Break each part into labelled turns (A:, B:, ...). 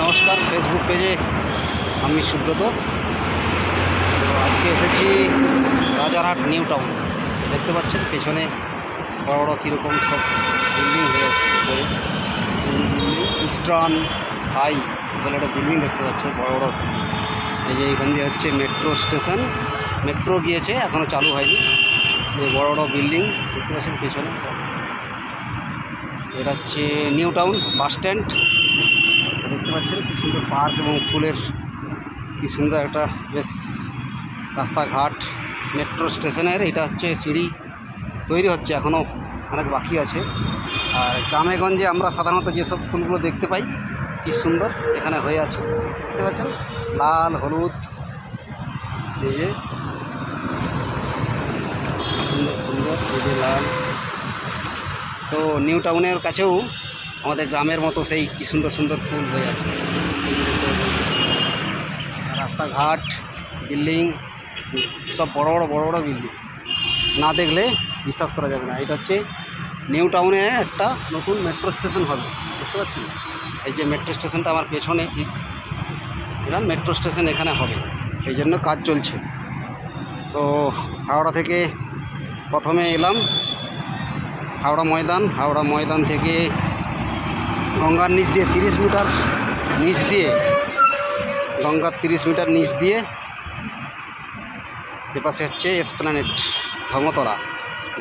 A: নমস্কার, ফেসবুক পেজে আমি সুব্রত। তো আজকে এসেছি রাজারহাট নিউ টাউন। দেখতে পাচ্ছেন পেছনে বড় বড় কীরকম সব বিল্ডিং হয়ে আছে। ইস্টার্ন হাই বলে একটা বিল্ডিং দেখতে পাচ্ছেন বড় বড়। এই যে এখান দিয়ে হচ্ছে মেট্রো স্টেশন, মেট্রো গিয়েছে, এখনও চালু হয়নি। এই বড় বড় বিল্ডিং দেখতে পাচ্ছেন পেছনে। এটা হচ্ছে নিউ টাউন বাস স্ট্যান্ড। দেখতে পাচ্ছেন কি সুন্দর পার্ক এবং ফুলের কি সুন্দর একটা বেশ রাস্তাঘাট। মেট্রো স্টেশনের এটা হচ্ছে সিঁড়ি তৈরি হচ্ছে, এখনও অনেক বাকি আছে। আর গ্রামেগঞ্জে আমরা সাধারণত যেসব ফুলগুলো দেখতে পাই কি সুন্দর এখানে হয়ে আছে। দেখতে পাচ্ছেন লাল হলুদ, এই যে সুন্দর সুন্দর, এই যে লাল। তো নিউ টাউনের কাছেও আমাদের গ্রামের মতো সেই কি সুন্দর সুন্দর ফুল হয়ে আছে। রাস্তাঘাট, বিল্ডিং, সব বড় বড় বড় বড় বিল্ডিং, না দেখলে বিশ্বাস করা যাবে না। এটা হচ্ছে নিউ টাউনে একটা নতুন মেট্রো স্টেশন হবে, বুঝতে পারছেন। এই যে মেট্রো স্টেশনটা আমার পেছনে, ঠিক এটা মেট্রো স্টেশন এখানে হবে, এই জন্য কাজ চলছে। তো হাওড়া থেকে প্রথমে এলাম হাওড়া ময়দান থেকে গঙ্গার নিচ দিয়ে 30 মিটার নিচ দিয়ে, গঙ্গার 30 মিটার নিচ দিয়ে এপাশে হচ্ছে এসপ্ল্যানেড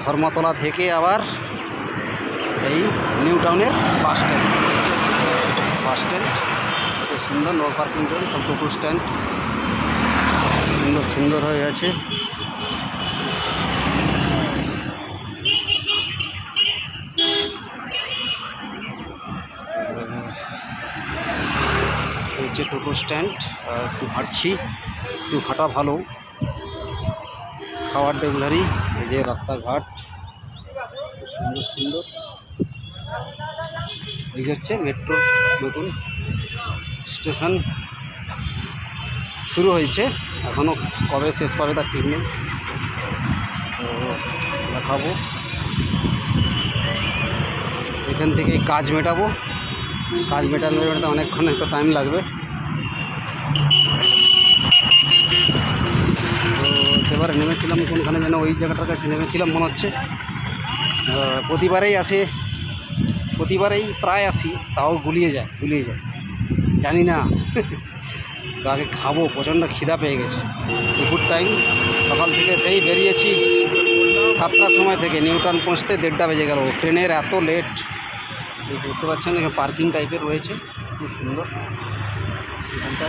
A: ধর্মতলা থেকে আবার এই নিউ টাউনের বাস স্ট্যান্ড খুব সুন্দর, নো পার্কিং জোন, সব টোটো স্ট্যান্ড সুন্দর সুন্দর হয়ে আছে। হচ্ছে টোটো স্ট্যান্ড। একটু হাঁটছি, একটু হাঁটা ভালো, খাওয়ার ডেলিভারি। এই যে রাস্তাঘাট সুন্দর সুন্দর। এই হচ্ছে মেট্রো নতুন স্টেশন শুরু হয়েছে, এখনও কবে শেষ পাবে তার ঠিক নেই। তো দেখাবো, এখান থেকে কাজ মেটাতে অনেকক্ষণ একটা টাইম লাগবে। তো সেবারে নেমেছিলাম কোনখানে যেন, ওই জায়গাটার কাছে নেমেছিলাম মনে হচ্ছে। প্রতিবারেই প্রায় আসি, তাও গুলিয়ে যায় জানি না। তো আগে খাবো, প্রচণ্ড খিদা পেয়ে গেছে। দুপুর টাইম, সকাল থেকে সেই বেরিয়েছি 7টার সময় থেকে, নিউ টাউন পৌঁছতে 1:30 বেজে গেল। ট্রেনের এত লেট, দেখতে পাচ্ছেন এখানে পার্কিং টাইপের রয়েছে, খুব সুন্দর এখানটা।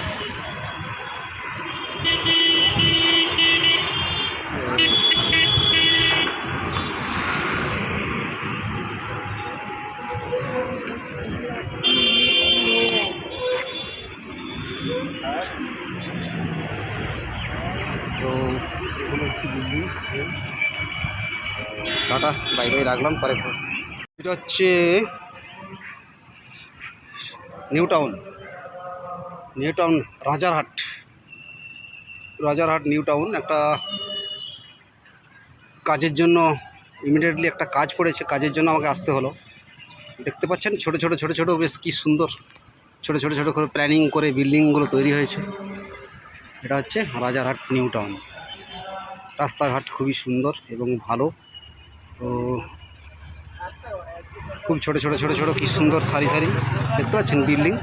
A: তো এগুলো হচ্ছে বিল্ডিং। টাটা, বাই বাই, রাখলাম, পরে। এটা হচ্ছে new town Rajarhat new town. একটা কাজের জন্য ইমিডিয়েটলি একটা কাজ পড়েছে, কাজের জন্য আমাকে আসতে হলো। দেখতে পাচ্ছেন ছোট ছোট বেশ কি সুন্দর ছোট ছোট করে প্ল্যানিং করে বিল্ডিংগুলো তৈরি হয়েছে। এটা হচ্ছে রাজারহাট নিউ টাউন। রাস্তাঘাট খুবই সুন্দর এবং ভালো। তো খুব ছোট ছোট কি সুন্দর সারি দেখতে পাচ্ছেন বিল্ডিং।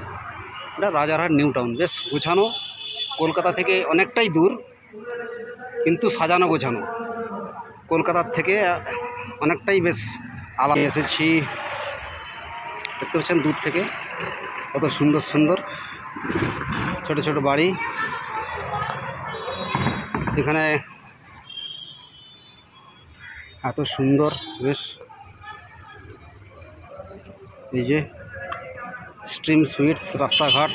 A: এটা রাজারহাট নিউ টাউন, বেশ গোছানো। কলকাতা থেকে অনেকটাই দূর, কিন্তু সাজানো গোছানো। কলকাতার থেকে অনেকটাই বেশ আলাদা। এসেছি, দেখতে পাচ্ছেন দূর থেকে কত সুন্দর সুন্দর ছোট ছোট বাড়ি। এখানে এত সুন্দর বেশ, এই যে স্ট্রিম সুইটস, রাস্তাঘাট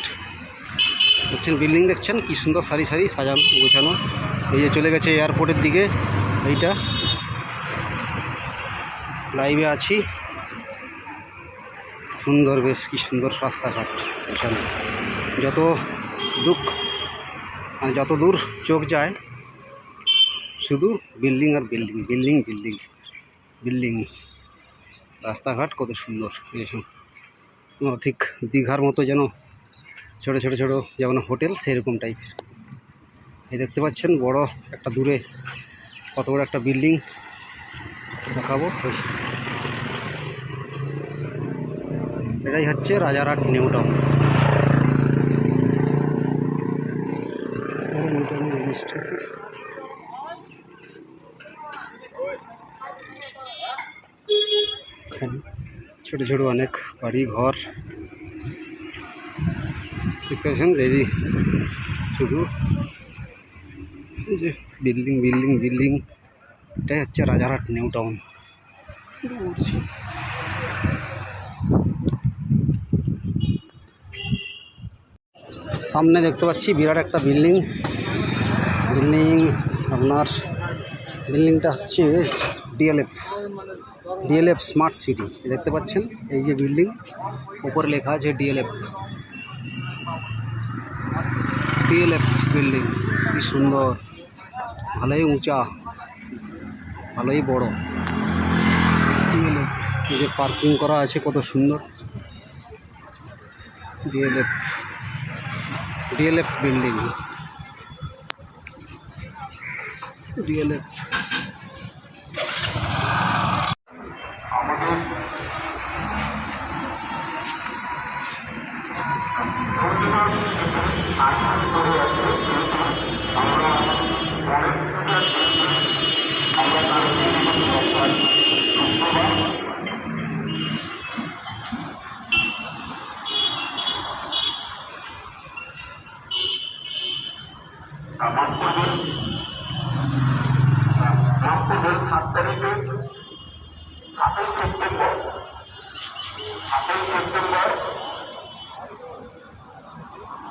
A: দেখছেন, বিল্ডিং দেখছেন কি সুন্দর সারি সাজানো গোছানো। এই যে চলে গেছে এয়ারপোর্টের দিকে। এইটা লাইভে আছি, সুন্দর বেশ কি সুন্দর রাস্তাঘাট গোছানো। যত দূর চোখ যায় শুধু বিল্ডিং আর বিল্ডিং। রাস্তাঘাট কত সুন্দর, ঠিক দীঘার মতো যেন ছোট ছোট ছোট যেমন হোটেল সেরকম টাইপের। এই দেখতে পাচ্ছেন বড় একটা দূরে কত বড় একটা বিল্ডিং দেখাবো। এটাই হচ্ছে রাজারহাট নিউ টাউন। ছোট ছোট অনেক বাড়ি ঘর দেখতে পাচ্ছেন। এই শুধু যে বিল্ডিং বিল্ডিং বিল্ডিং, এটাই হচ্ছে রাজারহাট নিউ টাউন। সামনে দেখতে পাচ্ছি বিরাট একটা বিল্ডিং। আপনার বিল্ডিংটা হচ্ছে ডিএলএফ স্মার্ট সিটি। দেখতে পাচ্ছেন এই যে বিল্ডিং, উপরে লেখা আছে ডিএলএফ বিল্ডিং। কি সুন্দর, ভালোই উঁচা, ভালোই বড়। ডিএলএফ, এই যে পার্কিং করা আছে কত সুন্দর। DLF building, DLF.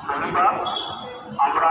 B: শনিবার আমরা